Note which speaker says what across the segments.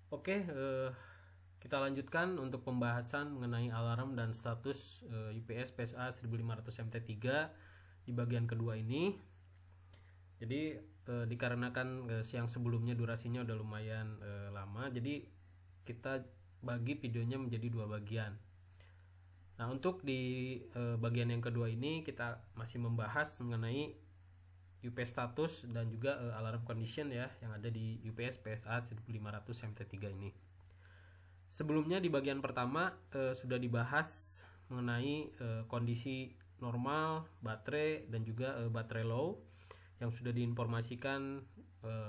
Speaker 1: Oke, kita lanjutkan untuk pembahasan mengenai alarm dan status UPS PSA 1500 MT3 di bagian kedua ini. Jadi dikarenakan siang sebelumnya durasinya udah lumayan lama, jadi kita bagi videonya menjadi dua bagian. Nah, untuk di bagian yang kedua ini kita masih membahas mengenai UPS status dan juga alarm condition ya yang ada di UPS PSA 1500 MT3 ini. Sebelumnya di bagian pertama sudah dibahas mengenai kondisi normal baterai dan juga baterai low yang sudah diinformasikan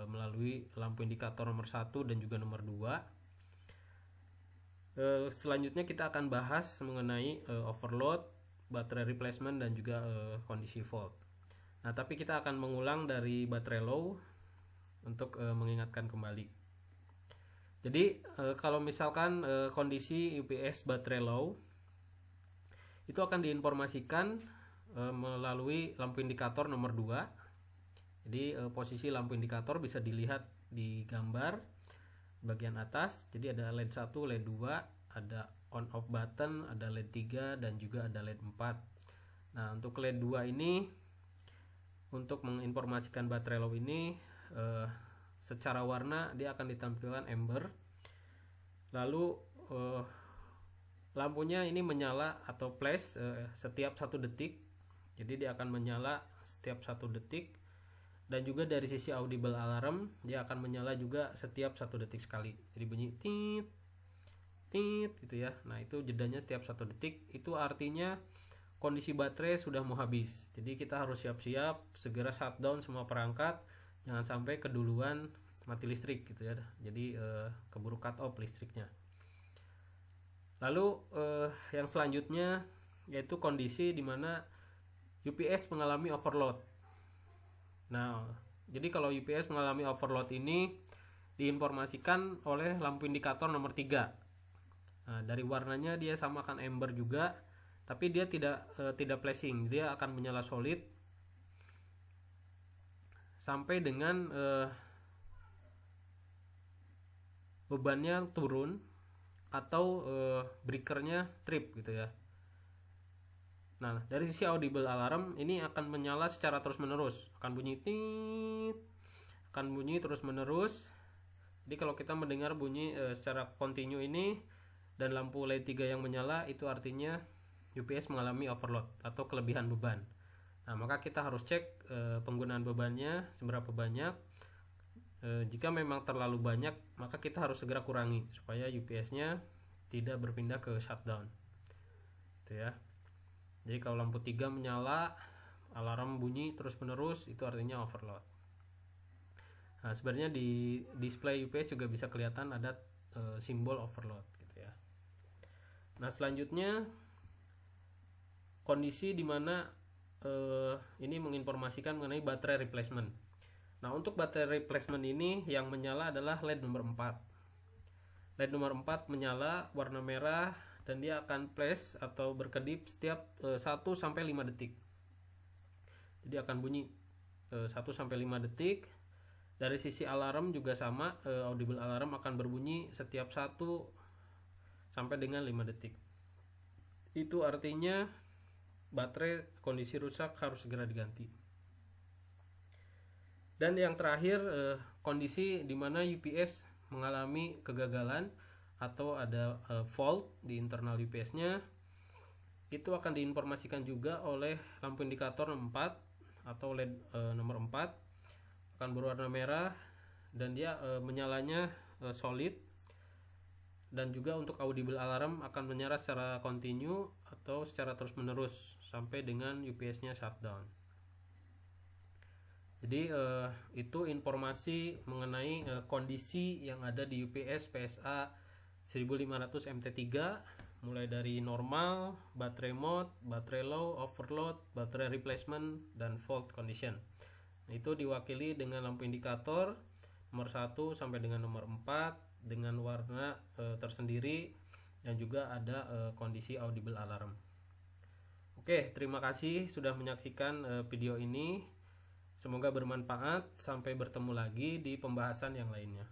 Speaker 1: melalui lampu indikator nomor 1 dan juga nomor 2. Selanjutnya kita akan bahas mengenai overload, baterai replacement dan juga kondisi fault. Nah, tapi kita akan mengulang dari baterai low untuk mengingatkan kembali. Jadi kalau misalkan kondisi UPS baterai low itu akan diinformasikan melalui lampu indikator nomor 2. Jadi posisi lampu indikator bisa dilihat di gambar bagian atas. Jadi ada LED 1, LED 2, ada on off button, ada LED 3 dan juga ada LED 4. Nah, untuk LED 2 ini untuk menginformasikan baterai low ini secara warna dia akan ditampilkan amber. Lalu lampunya ini menyala atau flash setiap 1 detik. Jadi dia akan menyala setiap 1 detik. Dan juga dari sisi audible alarm dia akan menyala juga setiap 1 detik sekali. Jadi bunyi tit tit gitu ya. Nah, itu jedanya setiap 1 detik. Itu artinya kondisi baterai sudah mau habis. Jadi kita harus siap-siap segera shutdown semua perangkat, jangan sampai keduluan mati listrik gitu ya. Jadi keburu cut off listriknya. Lalu yang selanjutnya yaitu kondisi di mana UPS mengalami overload. Nah, jadi kalau UPS mengalami overload ini diinformasikan oleh lampu indikator nomor 3. Nah, dari warnanya dia samakan amber juga, tapi dia tidak flashing, dia akan menyala solid sampai dengan bebannya turun atau breakernya trip gitu ya. Nah, dari sisi audible alarm ini akan menyala secara terus menerus, akan bunyi tit, akan bunyi terus menerus. Jadi kalau kita mendengar bunyi secara kontinu ini dan lampu LED 3 yang menyala, itu artinya UPS mengalami overload atau kelebihan beban. Nah, maka kita harus cek penggunaan bebannya seberapa banyak. Jika memang terlalu banyak, maka kita harus segera kurangi supaya UPS-nya tidak berpindah ke shutdown. Itu ya. Jadi kalau lampu 3 menyala, alarm bunyi terus-menerus, itu artinya overload. Nah, sebenarnya di display UPS juga bisa kelihatan ada simbol overload gitu ya. Nah, selanjutnya kondisi di mana ini menginformasikan mengenai baterai replacement. Nah, untuk baterai replacement ini yang menyala adalah LED nomor 4. LED nomor 4 menyala warna merah dan dia akan flash atau berkedip setiap 1 sampai 5 detik. Jadi akan bunyi 1 sampai 5 detik. Dari sisi alarm juga sama, audible alarm akan berbunyi setiap 1 sampai dengan 5 detik. Itu artinya baterai kondisi rusak harus segera diganti. Dan yang terakhir kondisi di mana UPS mengalami kegagalan atau ada fault di internal UPS-nya, itu akan diinformasikan juga oleh lampu indikator nomor 4 atau LED nomor 4 akan berwarna merah dan dia menyalanya solid. Dan juga untuk audible alarm akan menyala secara kontinu atau secara terus menerus sampai dengan UPS-nya shutdown. Jadi itu informasi mengenai kondisi yang ada di UPS PSA 1500 MT3 mulai dari normal, baterai mode, baterai low, overload, baterai replacement dan fault condition. Nah, itu diwakili dengan lampu indikator nomor 1 sampai dengan nomor 4 dengan warna tersendiri dan juga ada kondisi audible alarm. Oke, terima kasih sudah menyaksikan video ini. Semoga bermanfaat. Sampai bertemu lagi di pembahasan yang lainnya.